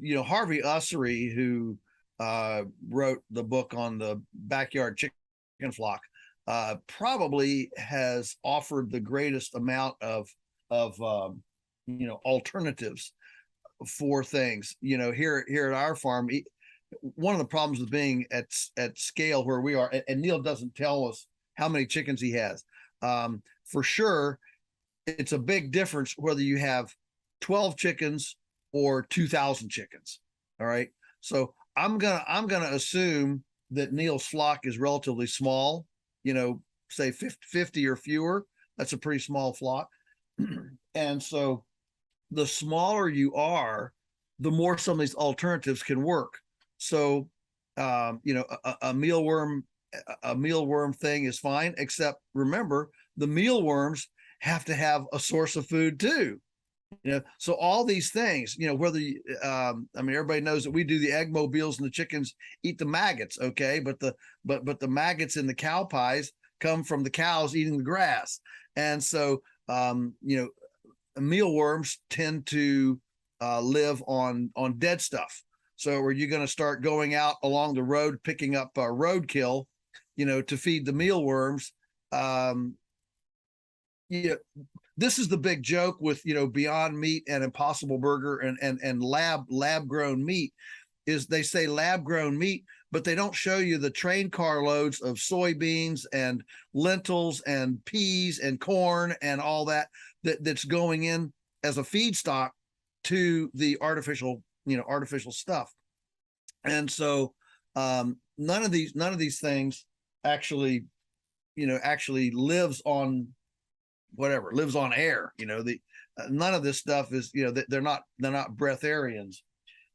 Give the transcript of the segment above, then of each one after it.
Harvey Ussery, who wrote the book on the backyard chicken flock, probably has offered the greatest amount of alternatives for things. Here at our farm, one of the problems with being at scale where we are, and Neil doesn't tell us how many chickens he has. For sure, it's a big difference whether you have 12 chickens or 2,000 chickens. All right. So I'm gonna assume that Neil's flock is relatively small, say 50 or fewer. That's a pretty small flock. And so the smaller you are, the more some of these alternatives can work. So a mealworm thing is fine, except remember the mealworms have to have a source of food too. So all these things, whether everybody knows that we do the egg mobiles and the chickens eat the maggots, okay, but the maggots in the cow pies come from the cows eating the grass. And so mealworms tend to live on dead stuff. So are you going to start going out along the road picking up roadkill, to feed the mealworms? This is the big joke with Beyond Meat and Impossible Burger and lab grown meat, is they say lab grown meat, but they don't show you the train car loads of soybeans and lentils and peas and corn and all that's going in as a feedstock to the artificial stuff. And so none of these things actually lives on air. None of this stuff is, they're not breatharians.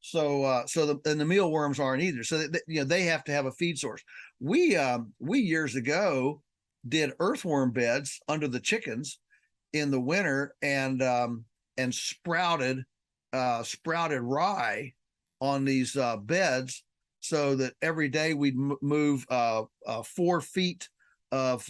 So the mealworms aren't either. So they have to have a feed source. We years ago did earthworm beds under the chickens in the winter and sprouted rye on these beds, so that every day we'd move 4 feet of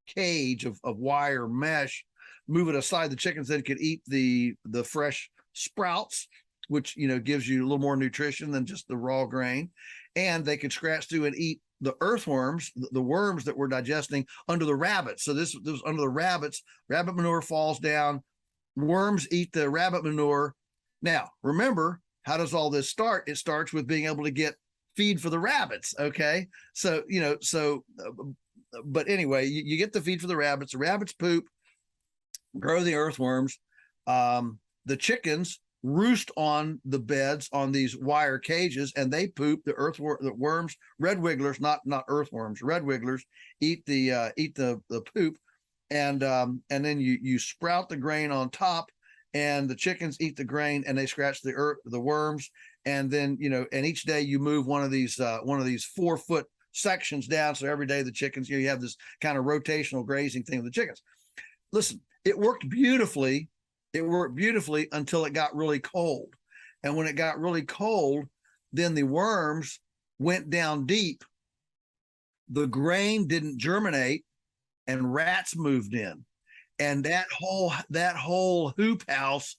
cage of wire mesh, move it aside. The chickens then could eat the fresh sprouts, which gives you a little more nutrition than just the raw grain, and they could scratch through and eat the earthworms, the worms that we're digesting under the rabbits. So this was under the rabbits. Rabbit manure falls down, worms eat the rabbit manure. Now remember, how does all this start? It starts with being able to get feed for the rabbits. Okay, so but anyway, you get the feed for the rabbits poop, grow the earthworms. The chickens roost on the beds on these wire cages, and they poop the worms. Red wigglers, not earthworms, red wigglers eat the poop, and then you sprout the grain on top, and the chickens eat the grain and they scratch the worms, and then and each day you move one of these 4-foot sections down. So every day the chickens, you have this kind of rotational grazing thing with the chickens. Listen, it worked beautifully until it got really cold. And when it got really cold, then the worms went down deep. The grain didn't germinate and rats moved in. And that whole hoop house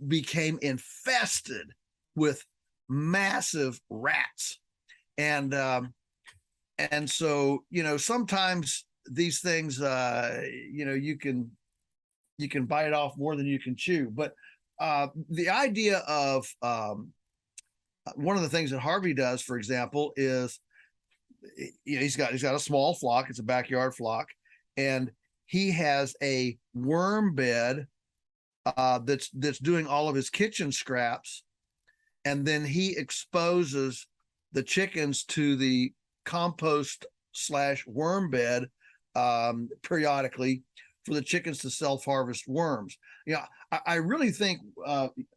became infested with massive rats. And so, sometimes these things, you can bite off more than you can chew. But the idea of one of the things that Harvey does, for example, is he's got a small flock. It's a backyard flock, and he has a worm bed that's doing all of his kitchen scraps, and then he exposes the chickens to the compost / worm bed periodically for the chickens to self-harvest worms. I really think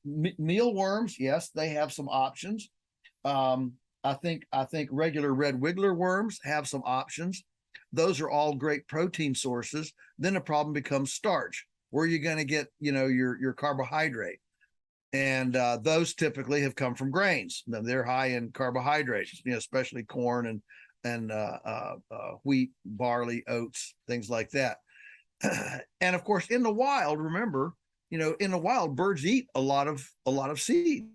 mealworms, yes, they have some options. I think regular red wiggler worms have some options. Those are all great protein sources. Then the problem becomes starch. Where are you going to get your carbohydrate? And those typically have come from grains. They're high in carbohydrates, especially corn and wheat, barley, oats, things like that. And of course, in the wild, remember, in the wild, birds eat a lot of seeds.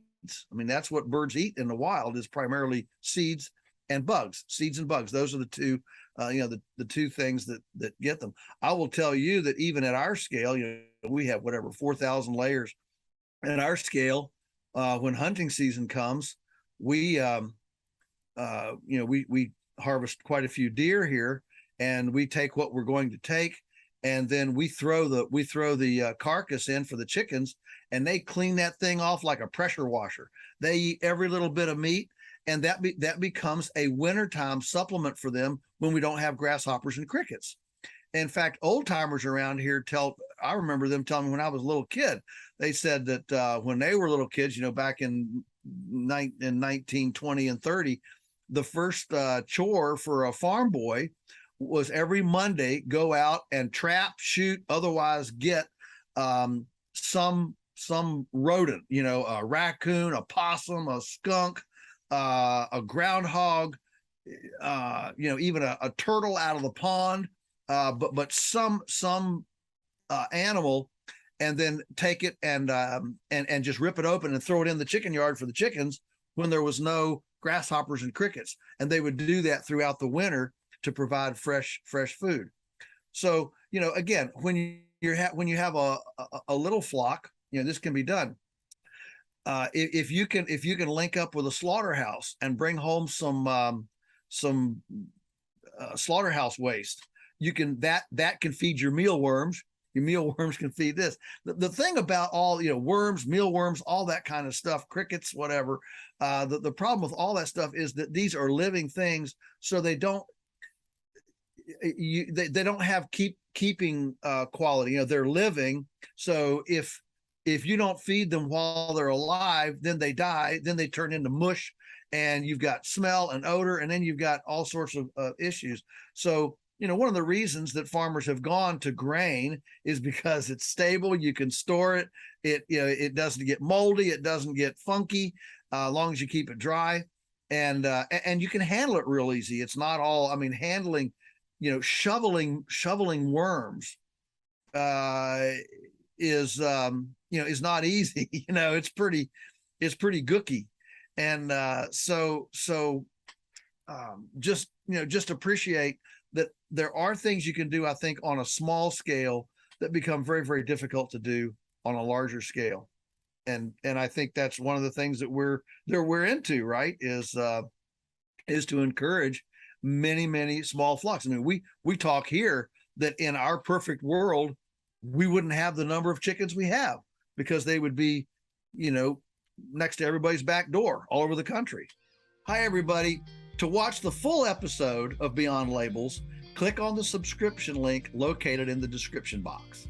I mean, that's what birds eat in the wild, is primarily seeds and bugs. Seeds and bugs. Those are the two, the two things that get them. I will tell you that even at our scale, we have whatever 4,000 layers. At our scale, when hunting season comes, we we harvest quite a few deer here, and we take what we're going to take, and then we throw the carcass in for the chickens, and they clean that thing off like a pressure washer. They eat every little bit of meat, and that becomes a wintertime supplement for them when we don't have grasshoppers and crickets. In fact, old timers around here I remember them telling me when I was a little kid, they said that when they were little kids, back in 1920 and 30, the first chore for a farm boy was every Monday go out and trap, shoot, otherwise get some rodent, a raccoon, a possum, a skunk, a groundhog, even a turtle out of the pond, but some animal, and then take it and just rip it open and throw it in the chicken yard for the chickens when there was no grasshoppers and crickets. And they would do that throughout the winter to provide fresh food. So, again, when you have a little flock, this can be done. If you can link up with a slaughterhouse and bring home some slaughterhouse waste, that can feed your mealworms. Your mealworms can feed this. The thing about all, worms, mealworms, all that kind of stuff, crickets, whatever. The problem with all that stuff is that these are living things, so they don't have keeping quality. They're living. So if you don't feed them while they're alive, then they die. Then they turn into mush, and you've got smell and odor, and then you've got all sorts of issues. So one of the reasons that farmers have gone to grain is because it's stable. You can store it. It doesn't get moldy. It doesn't get funky, as long as you keep it dry, and you can handle it real easy. It's not all. I mean, handling, shoveling worms is not easy. It's pretty gooky, and just appreciate that there are things you can do, I think, on a small scale that become very, very difficult to do on a larger scale. And I think that's one of the things that we're into, right? Is to encourage many, many small flocks. I mean, we talk here that in our perfect world, we wouldn't have the number of chickens we have, because they would be, next to everybody's back door all over the country. Hi, everybody. To watch the full episode of Beyond Labels, click on the subscription link located in the description box.